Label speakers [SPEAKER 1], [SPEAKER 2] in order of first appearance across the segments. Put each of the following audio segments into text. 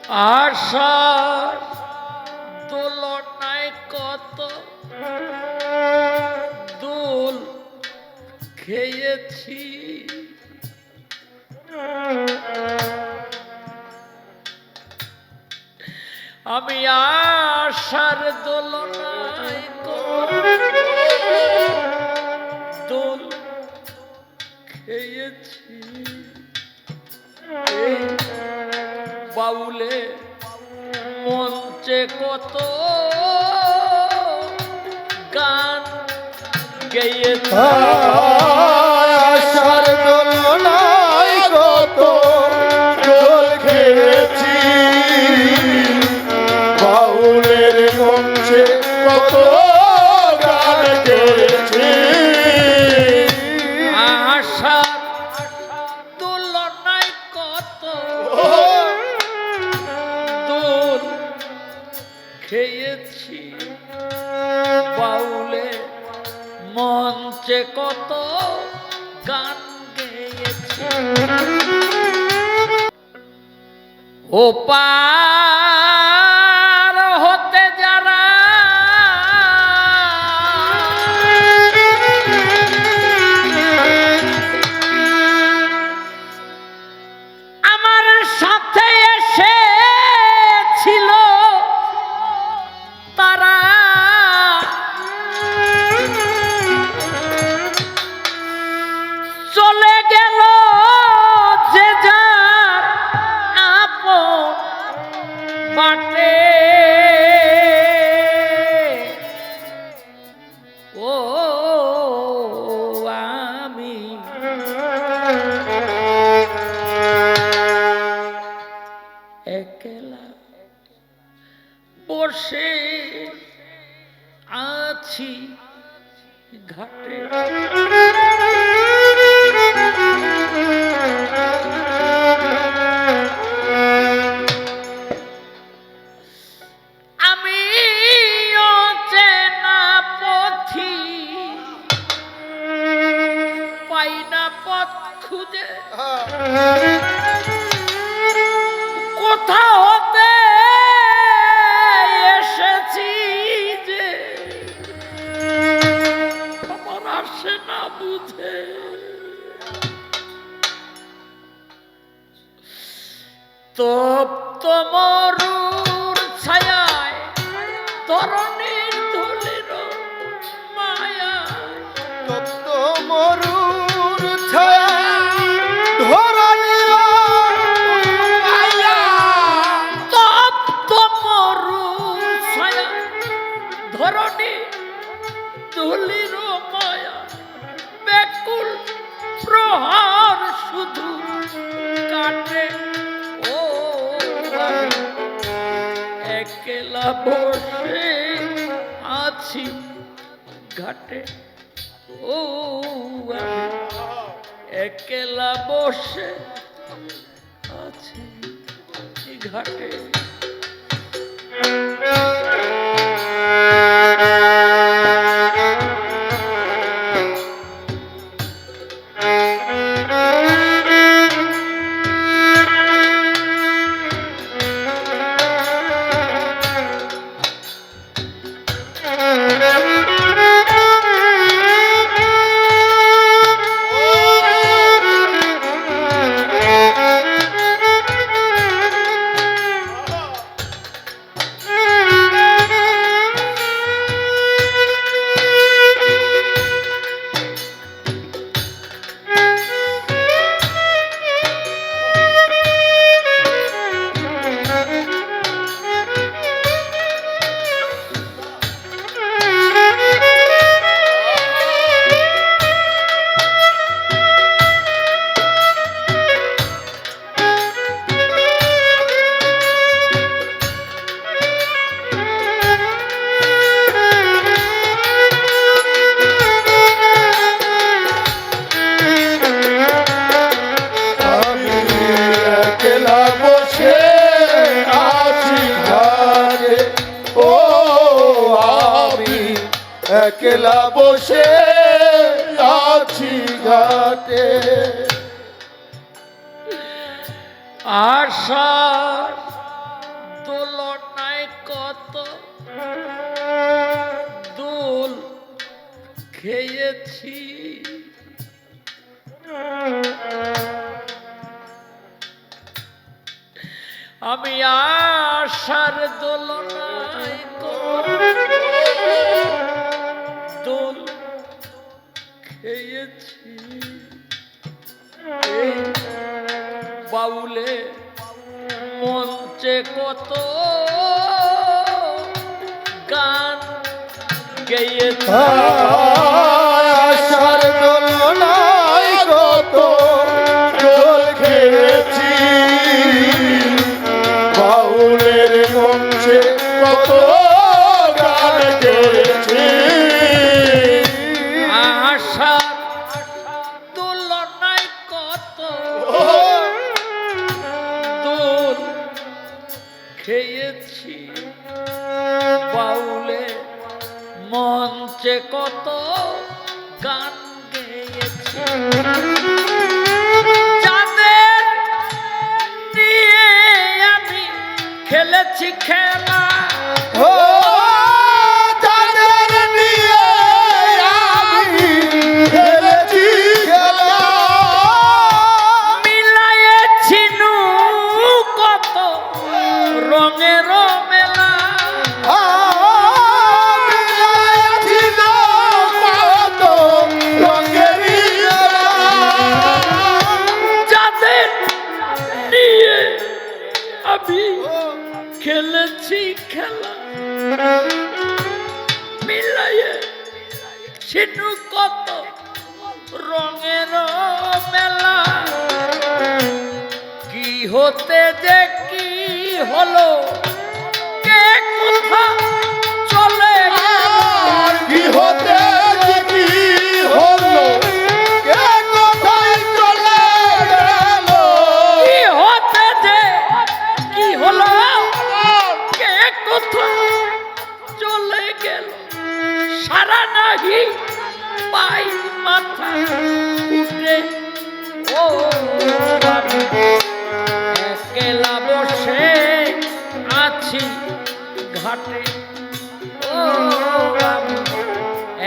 [SPEAKER 1] আশার দোলনায় কত দোল খেয়েছি, আমি আশার দোলনায় কত দোল খেয়েছি। বাউলে মঞ্চে কত গান গেয়েছি,
[SPEAKER 2] আশার দোলনায় কত দোল খেয়েছি, বাউলের মঞ্চে কত গান গেয়েছি।
[SPEAKER 1] আশার দোলনায় কত দোল খেয়েছি, বাউলে মঞ্চে কত গান গেয়েছি। ও পার হতে যারা আমার সাথে এসেছিল, তারা চলে গেল যে যার আপন বাটে। ও আমি একলা বসে আছি ঘাটে, আমি অচেনা পথি পাই না পথ খুঁজে, কোথা হতে এসেছি যে আমার আসে না বুঝে। তপ্ত মরুর ছায়ায় তরণীর ধুলির মায়ায়,
[SPEAKER 2] তপ্ত মরুর ছায়ায় ধরণীর মায়া,
[SPEAKER 1] তপ্ত মরুর ছায়ায় ধরণী ধুলির মায়া, ব্যাকুল প্রহার শুধু কাটে। ও একলা বসে আছি ঘাটে, ও একলা বসে আছি ঘাটে।
[SPEAKER 2] একলা বসে আছি ঘাটে।
[SPEAKER 1] আশার খেয়েছি। আমি আশার দোলনায় দোল খেয়েছি। এই বাউলে মঞ্চে কত গান গেয়েছি।
[SPEAKER 2] আশার দোলনায় কত দোল খেয়েছি, বাউলের মঞ্চে কত গান গেয়েছি।
[SPEAKER 1] আশার দোলনায় কত দোল খেয়েছি, বাউলে মঞ্চে কত গান গেয়েছি। যাদের নিয়ে আমি খেলেছি খেলা,
[SPEAKER 2] ও যাদের নিয়ে আমি খেলেছি খেলা,
[SPEAKER 1] মিলায়েছি কত রঙের মেলা।
[SPEAKER 2] মিলাইছিল কত রঙের মেলা।
[SPEAKER 1] যাদের নিয়ে আমি খেলেছি খেলা, মিলাইয়ে সিনু কত রঙের মেলা। কি হতে যে কি হলো, কে কোথা চলে গেল,
[SPEAKER 2] কি হতে যে কি হলো, কে কোথায় চলে গেল।
[SPEAKER 1] কি হতে যে কি হলো, কে কোথা চলে গেল। সারা নাহি পাই মাথা উঠে, ও আমি একলা বসে আছি ঘাটে। ও আমি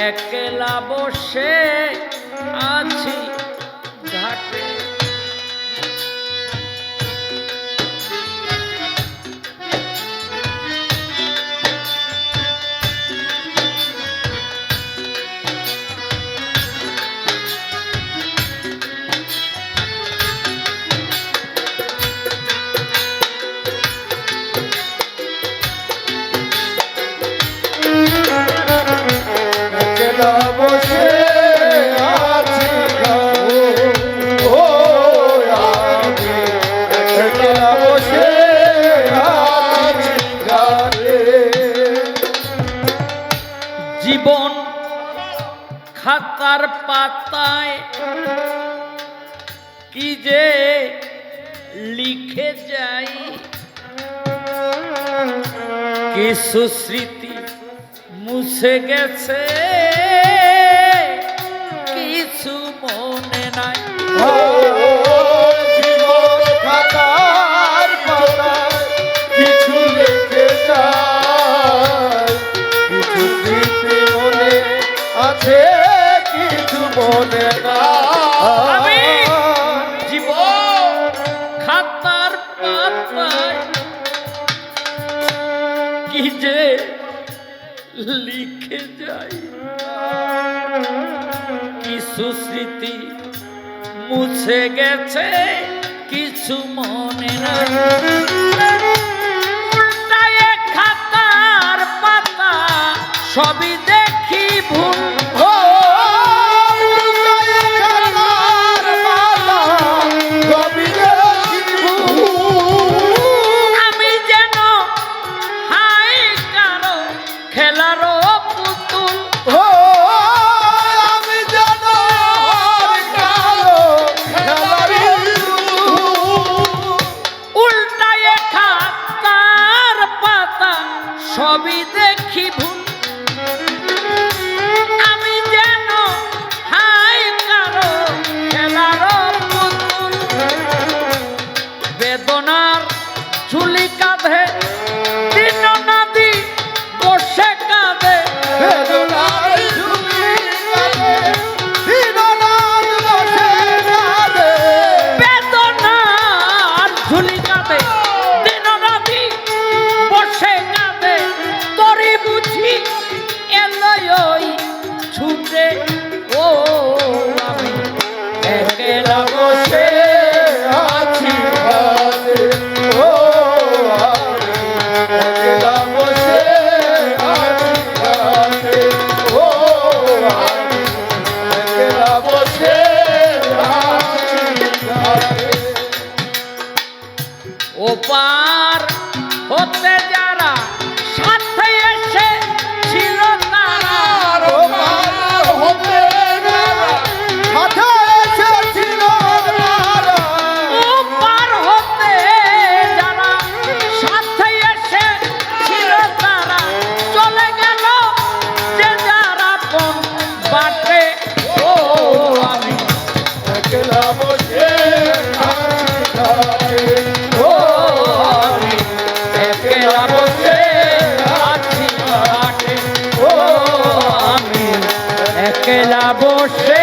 [SPEAKER 1] একলা বসে আছি ঘাটে।
[SPEAKER 2] একলা বসে আছি ঘাটে, ও আমি একলা বসে আছি ঘাটে।
[SPEAKER 1] জীবন খাতার পাতায় কি যে লিখে যাই, কিছু স্মৃতি মুছে গেছে, কিছু মনে নাই।
[SPEAKER 2] ও জীবন খাতার পাতায় কিছু লিখে যায়, কিছু স্মৃতি মনে আছে, কিছু মনে
[SPEAKER 1] আমি
[SPEAKER 2] নাই।
[SPEAKER 1] জীবন খাতার পাতায় কি যে লিখে যাই, কিছু স্মৃতি মুছে গেছে, কিছু মনে নাই। উল্টায়ে খাতার পাতা সবই দেখি ভুল,
[SPEAKER 2] ও উল্টায়ে খাতার পাতা সবই দেখি ভুল।
[SPEAKER 1] আমি যেন হাই কারো খেলারও পুতুল।
[SPEAKER 2] ও আমি যেন কালো খেলারি
[SPEAKER 1] উল্টায়ে খাতার পাতা সবই দেখি ভুল। আমি যেন হাই কারো খেলারও পুতুল। বেদনার ঝুলি কাঁধে দিন নদী বসে কাঁদে,
[SPEAKER 2] বেদনার ঝুলি
[SPEAKER 1] পার হতে যারা সাথে এসে ছিল তারা
[SPEAKER 2] পার হতে যারা সাথে এসেছিল তারা
[SPEAKER 1] ও পার হতে যারা সাথে এসে ছিল তারা চলে গেল যে যারা কোন বাটে ও আমি
[SPEAKER 2] একলা বসে আছি ঘরে।
[SPEAKER 1] ও আমি একলা বসে আছি ঘাটে ও আমি একলা বসে